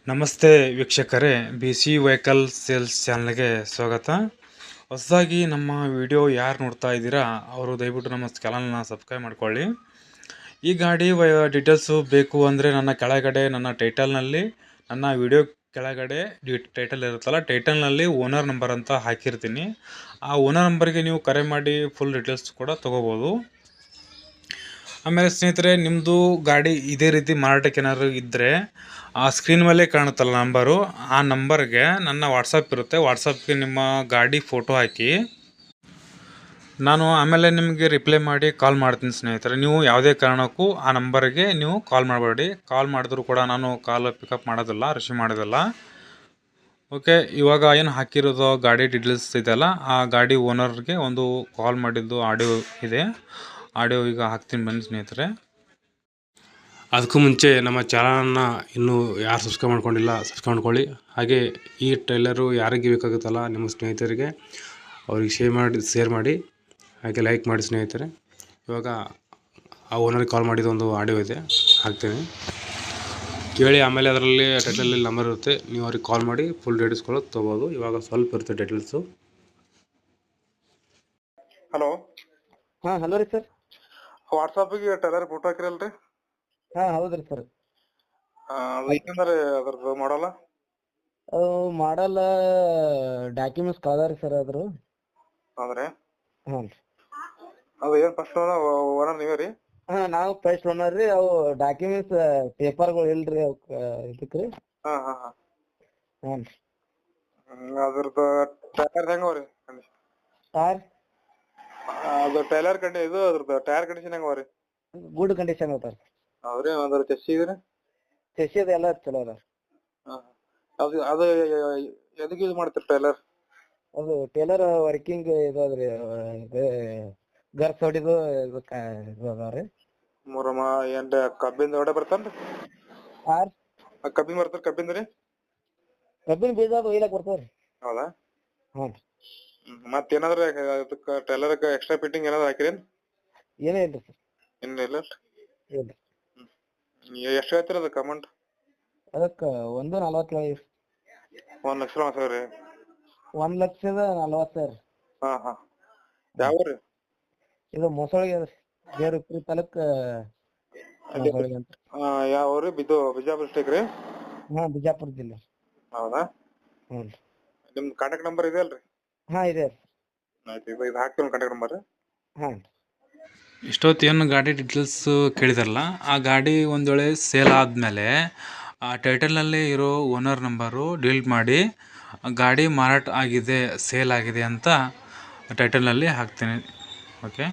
ನಮಸ್ತೆ ವೀಕ್ಷಕರೇ, B C vehicle sales ಚಾನಲ್ಗೆ ಸ್ವಾಗತ. ಹೊಸದಾಗಿ ನಮ್ಮ ವಿಡಿಯೋ ಯಾರು ನೋಡ್ತಾ ಇದ್ದೀರಾ ಅವರು ದಯವಿಟ್ಟು ನಮ್ಮ ಚಾನಲ್ನ ಸಬ್ಸ್ಕ್ರೈಬ್ ಮಾಡ್ಕೊಳ್ಳಿ. ಈ ಗಾಡಿ ಡೀಟೇಲ್ಸು ಬೇಕು ಅಂದರೆ ನನ್ನ ಕೆಳಗಡೆ ನನ್ನ ಟೈಟಲ್ನಲ್ಲಿ ನನ್ನ ವಿಡಿಯೋ ಕೆಳಗಡೆ ಟೈಟಲ್ ಇರುತ್ತಲ್ಲ, ಟೈಟಲ್ನಲ್ಲಿ ಓನರ್ ನಂಬರ್ ಅಂತ ಹಾಕಿರ್ತೀನಿ. ಆ ಓನರ್ ನಂಬರ್ಗೆ ನೀವು ಕರೆ ಮಾಡಿ ಫುಲ್ ಡೀಟೇಲ್ಸ್ ಕೂಡ ತೊಗೋಬೋದು. ಆಮೇಲೆ ಸ್ನೇಹಿತರೆ, ನಿಮ್ಮದು ಗಾಡಿ ಇದೇ ರೀತಿ ಮಾರಾಟಕ್ಕೆ ಏನಾದ್ರು ಇದ್ದರೆ ಆ ಸ್ಕ್ರೀನ್ ಮೇಲೆ ಕಾಣುತ್ತಲ್ಲ ನಂಬರು, ಆ ನಂಬರ್ಗೆ ನನ್ನ ವಾಟ್ಸಪ್ ಇರುತ್ತೆ. ವಾಟ್ಸಪ್ಗೆ ನಿಮ್ಮ ಗಾಡಿ ಫೋಟೋ ಹಾಕಿ ನಾನು ಆಮೇಲೆ ನಿಮಗೆ ರಿಪ್ಲೈ ಮಾಡಿ ಕಾಲ್ ಮಾಡ್ತೀನಿ ಸ್ನೇಹಿತರೆ. ನೀವು ಯಾವುದೇ ಕಾರಣಕ್ಕೂ ಆ ನಂಬರ್ಗೆ ನೀವು ಕಾಲ್ ಮಾಡಬೇಡಿ. ಕಾಲ್ ಮಾಡಿದ್ರು ಕೂಡ ನಾನು ಕಾಲ್ ಪಿಕಪ್ ಮಾಡೋದಿಲ್ಲ, ರಿಸೀವ್ ಮಾಡೋದಿಲ್ಲ. ಓಕೆ, ಇವಾಗ ಏನು ಹಾಕಿರೋದು ಗಾಡಿ ಡೀಟೇಲ್ಸ್ ಇದೆಯಲ್ಲ, ಆ ಗಾಡಿ ಓನರ್ಗೆ ಒಂದು ಕಾಲ್ ಮಾಡಿದ್ದು ಆಡಿಯೋ ಇದೆ. ಆಡಿಯೋ ಈಗ ಹಾಕ್ತೀನಿ ಬನ್ನಿ ಸ್ನೇಹಿತರೆ. ಅದಕ್ಕೂ ಮುಂಚೆ ನಮ್ಮ ಚಾನಲನ್ನು ಇನ್ನೂ ಯಾರು ಸಬ್ಸ್ಕ್ರೈಬ್ ಮಾಡ್ಕೊಂಡಿಲ್ಲ ಸಬ್ಸ್ಕ್ರೈಬ್ ಮಾಡ್ಕೊಳ್ಳಿ. ಹಾಗೆ ಈ ಟ್ರೈಲರು ಯಾರಿಗೆ ಬೇಕಾಗುತ್ತಲ್ಲ ನಿಮ್ಮ ಸ್ನೇಹಿತರಿಗೆ ಅವ್ರಿಗೆ ಶೇರ್ ಮಾಡಿ ಹಾಗೆ ಲೈಕ್ ಮಾಡಿ ಸ್ನೇಹಿತರೆ. ಇವಾಗ ಆ ಓನರಿಗೆ ಕಾಲ್ ಮಾಡಿದ ಒಂದು ಆಡಿಯೋ ಇದೆ, ಹಾಕ್ತೀನಿ ಕೇಳಿ. ಆಮೇಲೆ ಅದರಲ್ಲಿ ಟೈಟಲಲ್ಲಿ ನಂಬರ್ ಇರುತ್ತೆ, ನೀವು ಅವ್ರಿಗೆ ಕಾಲ್ ಮಾಡಿ ಫುಲ್ ಡೀಟೇಲ್ಸ್ಗಳು ತೊಗೋಬೋದು. ಇವಾಗ ಸ್ವಲ್ಪ ಇರುತ್ತೆ ಡೀಟೇಲ್ಸು. ಹಲೋ. ಹಾಂ ಹಲೋ ರೀ ಸರ್. ವಾಟ್ಸಪ್ಪಿಗೆ ಟೈಲರ್ ಫೋಟೋ ಹಾಕಿರಲ್ರಿ? ಹಾಂ ಹೌದ್ರಿ ಸರ್. ಅದು ಏನಂದ್ರೆ ಅದ್ರದ್ದು ಮಾಡಲ್ಲ ಅದು ಮಾಡಲ್ಲ ಡಾಕ್ಯುಮೆಂಟ್ಸ್ ಕಳ್ದಾರಿ ಸರ್ ಅದ್ರ. ಅಂದ್ರೆ ಹ್ಞೂ ಅದು ಏನು ಫಸ್ಟ್ ಓನರ್ ನೀವೇ ರೀ? ಹಾಂ ನಾವು ಫಸ್ಟ್ ಓನರ್ ರೀ. ಅವು ಡಾಕ್ಯುಮೆಂಟ್ಸ್ ಪೇಪರ್ಗಳು ಇಲ್ರಿ ಅವಕ್ಕೆ ಇದಕ್ಕೆ ರೀ. ಹಾಂ ಹಾಂ ಹಾಂ. ಹ್ಞೂ ಅದ್ರದ್ದು ಟೈರ್ ಹೆಂಗವ್ರಿ ಕಂಡೀಷನ್? ಟೈರ್ ಅದು ಟೈಲರ್ ಇದು ಅದ್ರದ್ದು ಟೈರ್ ಕಂಡೀಷನ್ ಹೆಂಗವ್ರಿ? ಗುಡ್ ಕಂಡೀಷನ್ ಅದ ರೀ. ಹೌದ್ರಿ. ಅದ್ರ ಚೆಸ್ಸಿ ಇದೆ ರೀ? ಚೆಸ್ಸಿ ಅದು ಎಲ್ಲ ಚಲೋ ಅದ. ಹಾಂ. ಅದು ಎದಕ್ಕೆ ಯೂಸ್ ಮಾಡ್ತೀರಿ ಟೈಲರ್? ಅದು ಟೇಲರ್ ವರ್ಕಿಂಗ್ ಇದು ಅದ ರೀ, ಇದು ಗರ್ಸ್ ಹೊಡಿದು ಇದು ಅದ ರೀ. ಮೂರಮ್ಮ ಏನ್ ಕಬ್ಬಿಂದ ಹೊಡೆ ಬರ್ತಾನ್ರಿ? ಹಾಂ ಕಬ್ಬಿನ ಬರ್ತಾರ? ಕಬ್ಬಿಂದ ರೀ? ಕಬ್ಬಿನ ಬೀಜ ಅದು ಒಯ್ಲಕ್ ಬರ್ತಾವ ರೀ. ಹೌದಾ? ಹ್ಞೂ. ಮತ್ತೇನಾದ್ರು ಅದಕ್ಕೆ ಟೈಲರ್ಗೆ ಎಕ್ಸ್ಟ್ರಾ ಫಿಟ್ಟಿಂಗ್ ಏನಾದ್ರು ಹಾಕಿರೇನು? ಏನೇ ಇಲ್ರಿ ಸರ್. ಏನಿಲ್ಲ ಇಲ್ಲ. ಎಷ್ಟು ಹೇಳ್ತೀರ ಅದಕ್ಕೆ ಅಮೌಂಟ್? ಅದಕ್ಕೆ 1,40,000. 1,40,000 ರೀ? 1,40,000. ಹಾಂ ಹಾಂ. ಯಾವ ರೀ? ಇದು ಮೊಸಳಿಗೆ ಅದ ರೀ, ದೇವ್ರಪುರಿ ತಾಲೂಕ್ ಮೊಸಳಿಗೆ ಅಂತ. ಯಾವ ರೀ? ಬಿಜಾಪುರ ಡಿಸ್ಟ್ರಿಕ್ಟ್ ರೀ? ಹಾಂ ಬಿಜಾಪುರ ಜಿಲ್ಲೆ. ಹೌದಾ? ಹ್ಞೂ. ನಿಮ್ದು ಕಾಂಟ್ಯಾಕ್ಟ್ ನಂಬರ್ ಇದೆ ಅಲ್ರಿ? ಹಾಂ ಇದೆ. ಆಯ್ತು, ಇದು ಹಾಕ್ತೀನಿ ಕಾಂಟ್ಯಾಕ್ಟ್ ನಂಬರ್. ಹಾಂ. ಇಷ್ಟೊತ್ತು ಏನು ಗಾಡಿ ಡೀಟೇಲ್ಸ್ ಕೇಳಿದಾರಲ್ಲ, ಆ ಗಾಡಿ ಒಂದು ವೇಳೆ ಸೇಲ್ ಆದಮೇಲೆ ಆ ಟೈಟಲ್ನಲ್ಲಿ ಇರೋ ಓನರ್ ನಂಬರು ಡಿಲೀಟ್ ಮಾಡಿ ಗಾಡಿ ಮಾರಾಟ ಆಗಿದೆ, ಸೇಲ್ ಆಗಿದೆ ಅಂತ ಟೈಟಲ್ನಲ್ಲಿ ಹಾಕ್ತೀನಿ. ಓಕೆ.